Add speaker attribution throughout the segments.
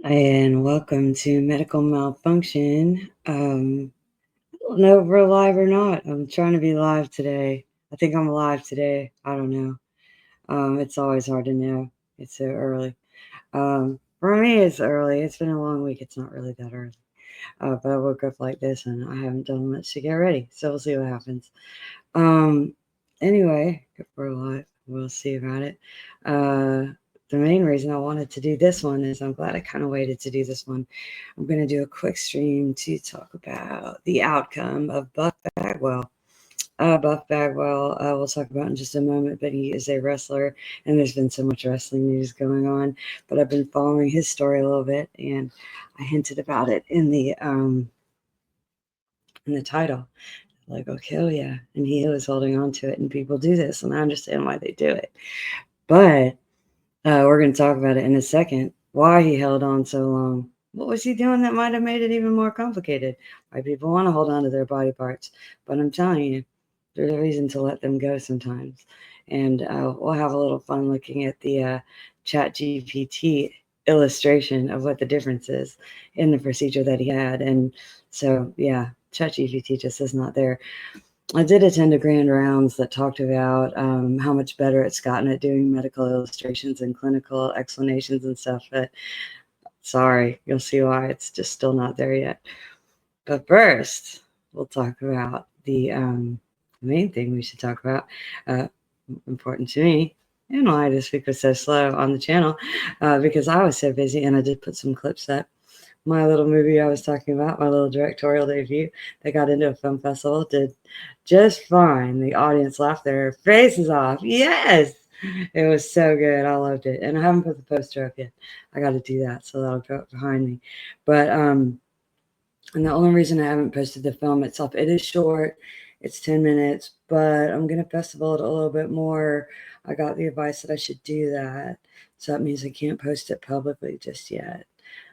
Speaker 1: And welcome to Medical Malfunction. I don't know if we're live or not. I'm trying to be live today. I think I'm alive today. I don't know. It's always hard to know. It's so early. For me, it's early. It's been a long week. It's not really that early. But I woke up like this and I haven't done much to get ready. So we'll see what happens. Um, anyway, if we're live, we'll see about it. The main reason I wanted to do this one is I'm glad I kind of waited to do this one. I'm going to do a quick stream to talk about the outcome of Buff Bagwell. Buff Bagwell, we'll talk about in just a moment, but he is a wrestler, and there's been so much wrestling news going on. But I've been following his story a little bit, and I hinted about it in the title. Like, I'll kill ya. And he was holding on to it, and people do this, and I understand why they do it. But we're going to talk about it in a second, why he held on so long. What was he doing that might have made it even more complicated? Why people want to hold on to their body parts. But I'm telling you, there's a reason to let them go sometimes. And we'll have a little fun looking at the Chat GPT illustration of what the difference is in the procedure that he had. And so, yeah, Chat GPT just is not there. I did attend a grand rounds that talked about how much better it's gotten at doing medical illustrations and clinical explanations and stuff, but sorry, you'll see why it's just still not there yet. But first, we'll talk about the main thing we should talk about, uh, important to me, and why this week was so slow on the channel, because I was so busy, and I did put some clips up. My little movie I was talking about, my little directorial debut, that got into a film festival, did just fine. The audience laughed their faces off. Yes! It was so good. I loved it. And I haven't put the poster up yet. I got to do that, so that'll go up behind me. But, and the only reason I haven't posted the film itself, it is short. It's 10 minutes, but I'm going to festival it a little bit more. I got the advice that I should do that. So that means I can't post it publicly just yet.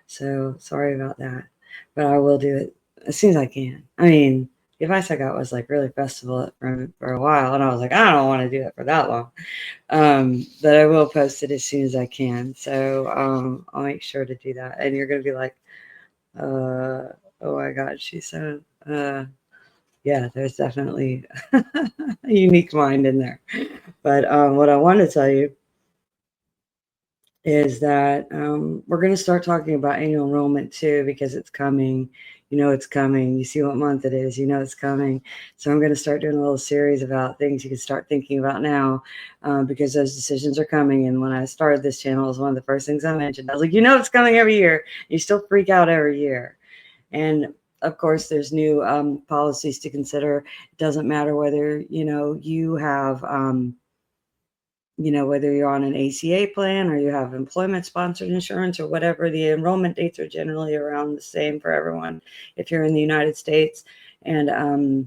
Speaker 1: So sorry about that, but I will do it as soon as I can. I mean, the advice I got was like really festival it for a while, and I was like, I don't want to do it for that long. But I will post it as soon as I can. So I'll make sure to do that. And you're gonna be like, oh my God, she's so yeah. There's definitely a unique mind in there. But what I want to tell you is that we're going to start talking about annual enrollment too, because it's coming. You know it's coming. You see what month it is. You know it's coming. So I'm going to start doing a little series about things you can start thinking about now, because those decisions are coming. And when I started this channel, it was one of the first things I mentioned. I was like, you know it's coming every year. You still freak out every year. And of course, there's new policies to consider. It doesn't matter whether, you have whether you're on an ACA plan or you have employment sponsored insurance or whatever, the enrollment dates are generally around the same for everyone if you're in the United States. And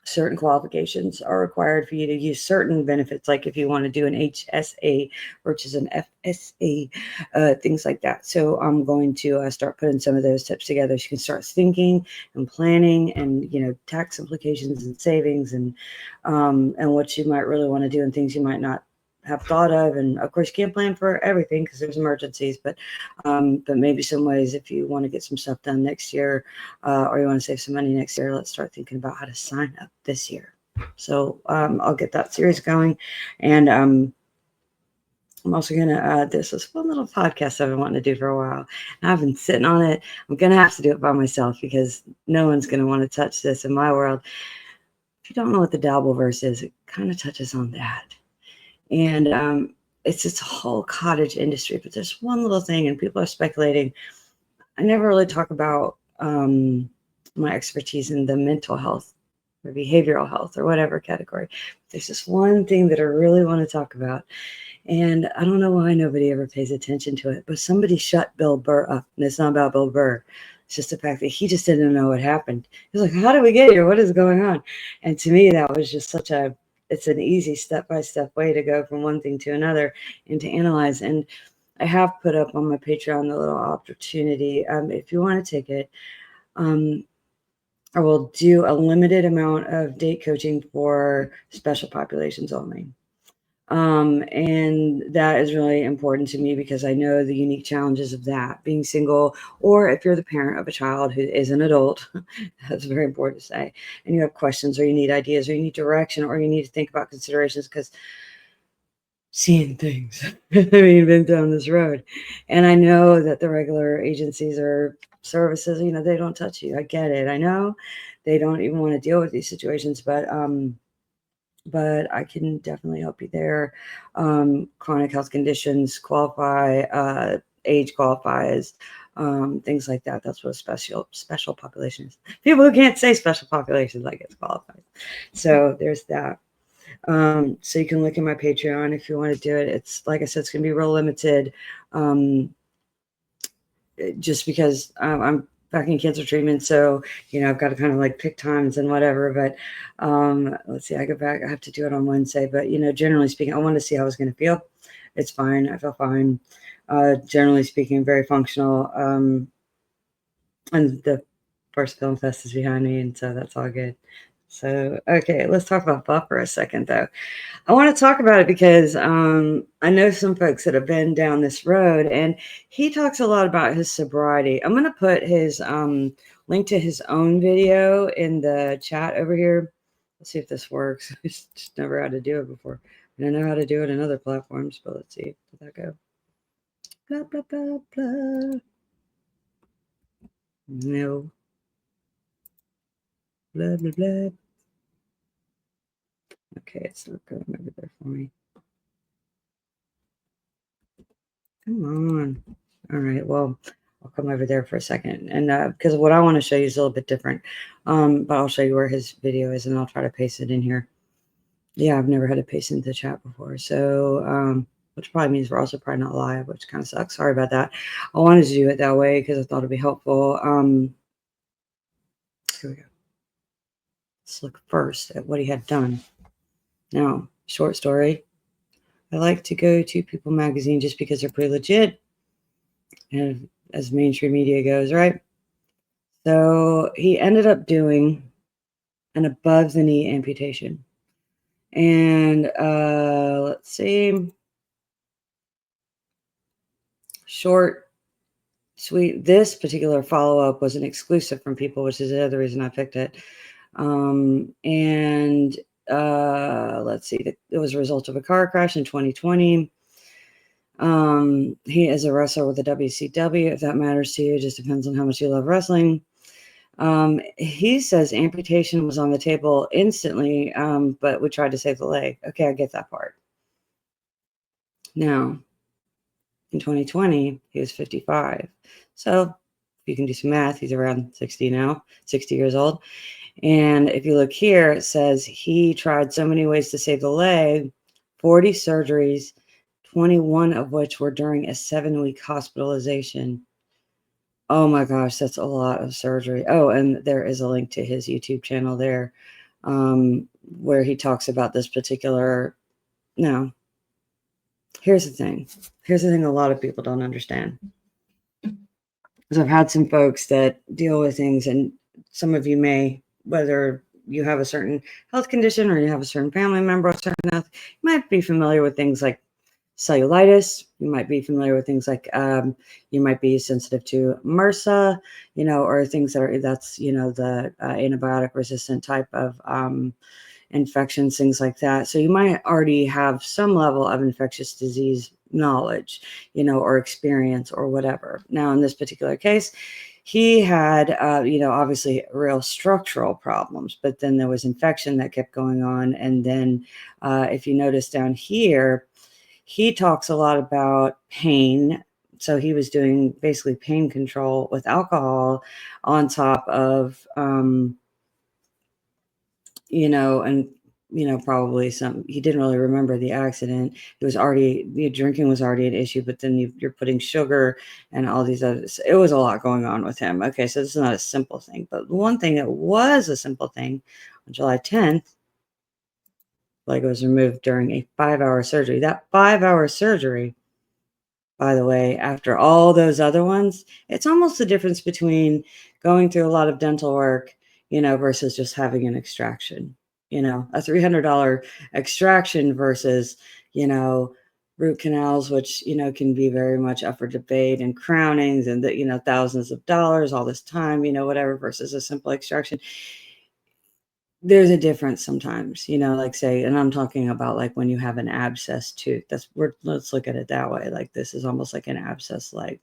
Speaker 1: certain qualifications are required for you to use certain benefits, like if you want to do an HSA versus an FSA, things like that. So I'm going to start putting some of those tips together so you can start thinking and planning and, tax implications and savings and what you might really want to do and things you might not have thought of. And of course you can't plan for everything because there's emergencies, but maybe some ways if you want to get some stuff done next year, or you want to save some money next year, let's start thinking about how to sign up this year. So I'll get that series going. And I'm also going to add this one little podcast I've been wanting to do for a while. And I've been sitting on it. I'm going to have to do it by myself because no one's going to want to touch this in my world. If you don't know what the Dabbleverse is, it kind of touches on that. And it's this whole cottage industry, but there's one little thing, and people are speculating. I never really talk about my expertise in the mental health or behavioral health or whatever category. There's this one thing that I really want to talk about. And I don't know why nobody ever pays attention to it, but somebody shut Bill Burr up. And it's not about Bill Burr. It's just the fact that he just didn't know what happened. He was like, how did we get here? What is going on? And to me, that was just it's an easy step-by-step way to go from one thing to another and to analyze. And I have put up on my Patreon the little opportunity. If you want to take it, I will do a limited amount of date coaching for special populations only. And that is really important to me because I know the unique challenges of that, being single, or if you're the parent of a child who is an adult, that's very important to say, and you have questions or you need ideas or you need direction or you need to think about considerations because seeing things. I mean, been down this road. And I know that the regular agencies or services, they don't touch you. I get it. I know they don't even want to deal with these situations, but I can definitely help you there. Chronic health conditions qualify, age qualifies, things like that. That's what a special population is. People who can't say special populations, I guess, qualifies. So there's that. So you can look at my Patreon if you want to do it. It's like I said, it's going to be real limited. Just because I'm back in cancer treatment. So, I've got to kind of like pick times and whatever, but let's see, I go back, I have to do it on Wednesday, but generally speaking, I wanted to see how I was going to feel. It's fine. I feel fine. Generally speaking, very functional. And the first film fest is behind me. And so that's all good. So, okay, let's talk about Buff for a second though. I want to talk about it because I know some folks that have been down this road, and he talks a lot about his sobriety. I'm going to put his link to his own video in the chat over here. Let's see if this works. I just never had to do it before. And I know how to do it in other platforms, but let's see. Did that go? Blah, blah, blah, blah. No. Blah, blah, blah. Okay, it's not going over there for me. Come on. All right. Well, I'll come over there for a second. And because what I want to show you is a little bit different. But I'll show you where his video is and I'll try to paste it in here. Yeah, I've never had to paste into the chat before. So, which probably means we're also probably not live, which kind of sucks. Sorry about that. I wanted to do it that way because I thought it'd be helpful. Here we go. Let's look first at what he had done. Now, short story. I like to go to People Magazine just because they're pretty legit. And as mainstream media goes, right? So he ended up doing an above the knee amputation. And let's see. Short, sweet. This particular follow-up was an exclusive from People, which is the other reason I picked it. And let's see. It was a result of a car crash in 2020. He is a wrestler with the WCW. If that matters to you, it just depends on how much you love wrestling. He says amputation was on the table instantly, but we tried to save the leg. Okay, I get that part. Now, in 2020, he was 55. So if you can do some math, he's around 60 now, 60 years old. And if you look here, it says he tried so many ways to save the leg, 40 surgeries, 21 of which were during a 7-week hospitalization. Oh my gosh, that's a lot of surgery. Oh, and there is a link to his YouTube channel there, where he talks about this particular. Now, here's the thing. Here's the thing a lot of people don't understand. Because I've had some folks that deal with things, and some of you may, whether you have a certain health condition or you have a certain family member with certain health, you might be familiar with things like cellulitis. You might be familiar with things like you might be sensitive to MRSA, or things that's the antibiotic resistant type of infections, things like that. So you might already have some level of infectious disease knowledge, or experience or whatever. Now, in this particular case, he had, obviously real structural problems, but then there was infection that kept going on. And then if you notice down here, he talks a lot about pain. So he was doing basically pain control with alcohol on top of, probably he didn't really remember the accident. It was already, the drinking was already an issue, but then you're putting sugar and all these others. It was a lot going on with him. Okay, so this is not a simple thing, but one thing that was a simple thing on July 10th, leg was removed during a 5-hour surgery. That 5-hour surgery, by the way, after all those other ones, it's almost the difference between going through a lot of dental work, versus just having an extraction. A $300 extraction versus, root canals, which, can be very much up for debate, and crownings, and thousands of dollars, all this time, whatever, versus a simple extraction. There's a difference sometimes, like say, and I'm talking about like when you have an abscess tooth. Let's look at it that way. Like this is almost like an abscess leg.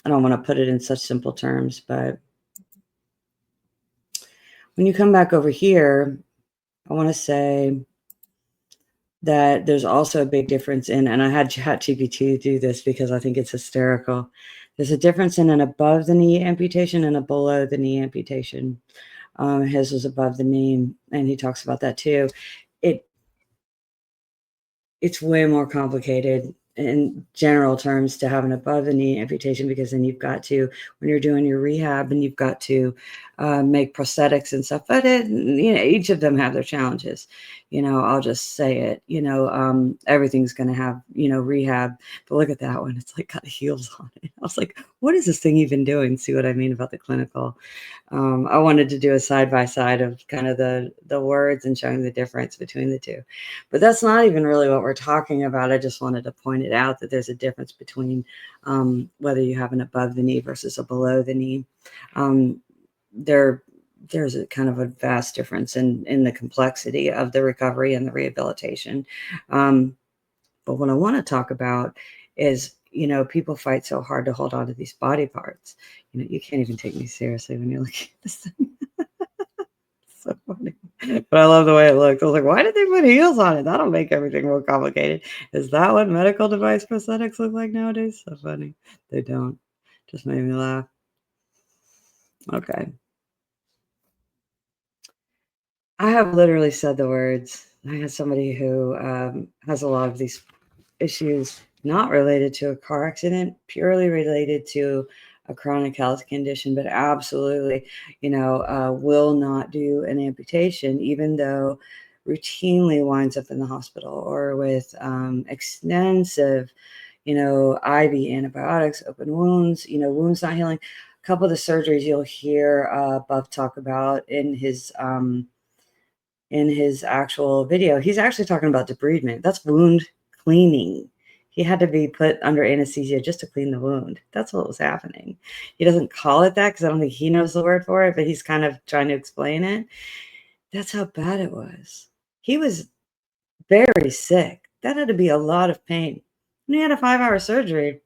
Speaker 1: I don't want to put it in such simple terms, but when you come back over here, I want to say that there's also a big difference in, and I had ChatGPT do this because I think it's hysterical. There's a difference in an above the knee amputation and a below the knee amputation. His was above the knee, and he talks about that too. It's way more complicated in general terms to have an above the knee amputation, because then you've got to, when you're doing your rehab, and you've got to make prosthetics and stuff. But each of them have their challenges. I'll just say it. Everything's going to have rehab. But look at that one; it's like got heels on it. I was like, what is this thing even doing? See what I mean about the clinical? I wanted to do a side-by-side of kind of the words and showing the difference between the two. But that's not even really what we're talking about. I just wanted to point it out that there's a difference between whether you have an above the knee versus a below the knee. There's a kind of a vast difference in the complexity of the recovery and the rehabilitation. But what I want to talk about is, people fight so hard to hold on to these body parts. You can't even take me seriously when you're looking at this thing. So funny. But I love the way it looked. I was like, why did they put heels on it? That'll make everything more complicated. Is that what medical device prosthetics look like nowadays? So funny. They don't. Just made me laugh. Okay. I have literally said the words. I had somebody who has a lot of these issues not related to a car accident, purely related to a chronic health condition, but absolutely, will not do an amputation, even though routinely winds up in the hospital or with extensive, IV antibiotics, open wounds, wounds not healing. A couple of the surgeries you'll hear Buff talk about in his actual video, he's actually talking about debridement. That's wound cleaning. He had to be put under anesthesia just to clean the wound. That's what was happening. He doesn't call it that because I don't think he knows the word for it, but he's kind of trying to explain it. That's how bad it was. He was very sick. That had to be a lot of pain. And he had a 5-hour surgery.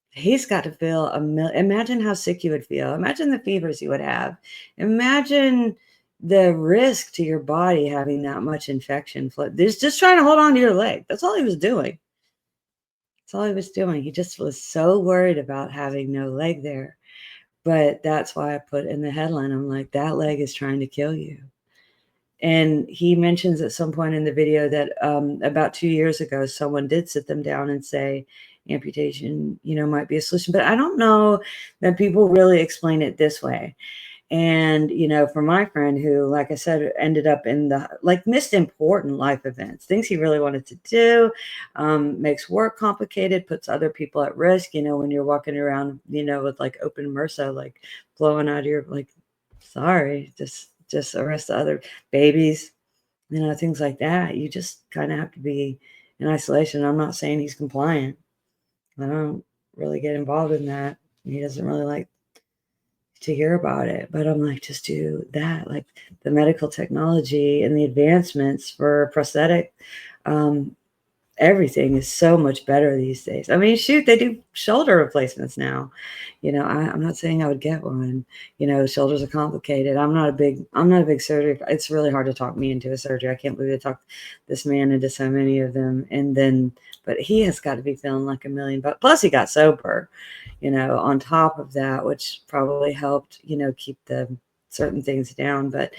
Speaker 1: He's got to feel imagine how sick you would feel. Imagine the fevers you would have. Imagine the risk to your body having that much infection. There's just trying to hold on to your leg. That's all he was doing. That's all he was doing. He just was so worried about having no leg there. But that's why I put in the headline, I'm like, that leg is trying to kill you. And he mentions at some point in the video that about 2 years ago, someone did sit them down and say, amputation, might be a solution. But I don't know that people really explain it this way. And, for my friend who, like I said, ended up in missed important life events, things he really wanted to do, makes work complicated, puts other people at risk, when you're walking around, with like open MRSA, like blowing out your, sorry, just arrest the other babies, things like that. You just kind of have to be in isolation. I'm not saying he's compliant. I don't really get involved in that. He doesn't really like to hear about it, but I'm like, just do that. Like the medical technology and the advancements for prosthetic, everything is so much better these days. I mean, shoot, they do shoulder replacements now. I'm not saying I would get one. Shoulders are complicated. I'm not a big surgery. It's really hard to talk me into a surgery. I can't believe they talked this man into so many of them. But he has got to be feeling like $1 million bucks. Plus he got sober, on top of that, which probably helped, keep the certain things down. But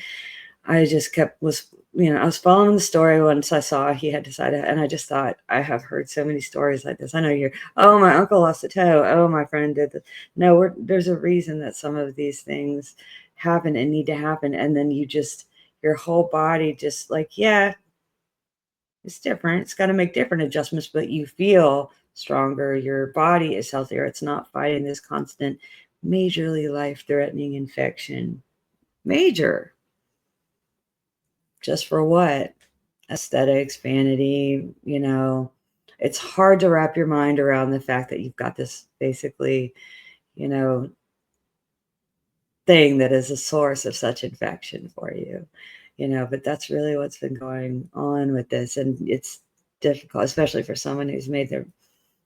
Speaker 1: I just I was following the story once I saw he had decided, and I just thought, I have heard so many stories like this. I know oh, my uncle lost a toe. Oh, my friend did this. No, there's a reason that some of these things happen and need to happen. And then your whole body just yeah, it's different. It's got to make different adjustments, but you feel stronger. Your body is healthier. It's not fighting this constant, majorly life-threatening infection. Major. Just for what? aesthetics, vanity, it's hard to wrap your mind around the fact that you've got this basically, you know, thing that is a source of such infection for you, but that's really what's been going on with this. And it's difficult, especially for someone who's made their,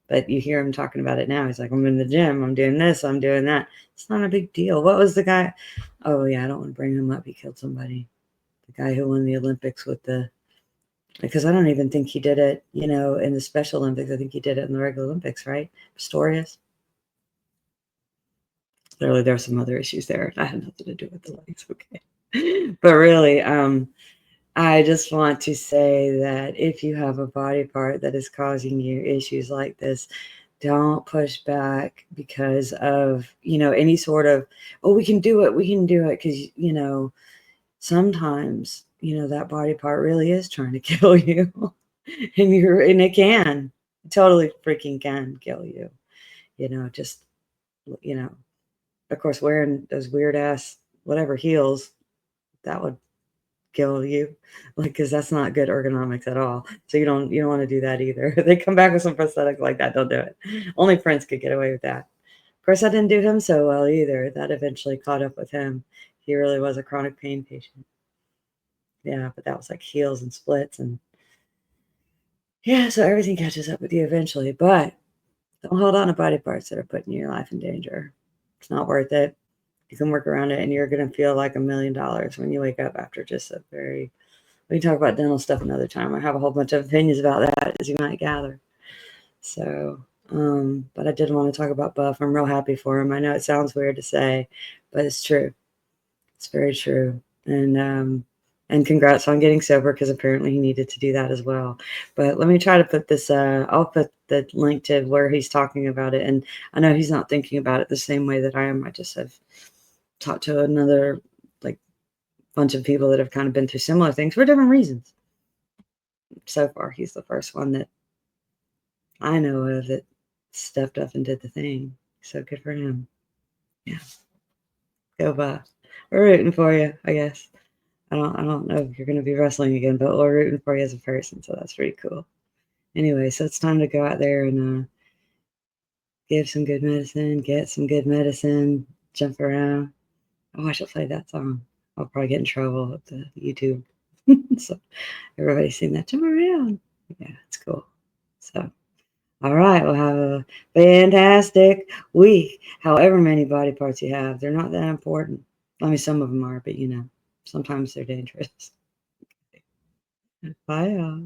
Speaker 1: but you hear him talking about it now. He's like, I'm in the gym, I'm doing this, I'm doing that. It's not a big deal. What was the guy? Oh, yeah, I don't want to bring him up. He killed somebody. The guy who won the Olympics with the, because I don't even think he did it, in the Special Olympics. I think he did it in the regular Olympics, right? Pistorius. Clearly, there's some other issues there. I had nothing to do with the legs, okay. But really, I just want to say that if you have a body part that is causing you issues like this, don't push back because of, any sort of, oh, we can do it, because, sometimes, that body part really is trying to kill you. And it can, totally freaking can kill you, just, you know, of course, wearing those weird ass, whatever heels, that would kill you, like, because that's not good ergonomics at all. So you don't want to do that either. They come back with some prosthetic like that, don't do it. Only Prince could get away with that. Of course, that didn't do him so well either. That eventually caught up with him. He really was a chronic pain patient. Yeah, but that was like heels and splits, and yeah, so everything catches up with you eventually. But don't hold on to body parts that are putting your life in danger. It's not worth it. You can work around it, and you're gonna feel like $1,000,000 when you wake up after just a very. We can talk about dental stuff another time. I have a whole bunch of opinions about that, as you might gather. So, but I did want to talk about Buff. I'm real happy for him. I know it sounds weird to say, but it's true. It's very true. And congrats on getting sober, because apparently he needed to do that as well. But let me try to put this. I'll put the link to where he's talking about it. And I know he's not thinking about it the same way that I am. I just have talked to another like bunch of people that have kind of been through similar things for different reasons. So far, he's the first one that I know of that stepped up and did the thing. So good for him. Yeah. Go Buff. We're rooting for you, I guess. I don't know if you're gonna be wrestling again, but we're rooting for you as a person, so that's pretty cool. Anyway, so it's time to go out there and give some good medicine, get some good medicine, jump around. Oh, I should play that song. I'll probably get in trouble with the YouTube. So everybody's sing that, jump around. Yeah, it's cool. So all right, we'll have a fantastic week. However many body parts you have, they're not that important. I mean, some of them are, but sometimes they're dangerous. Bye, y'all.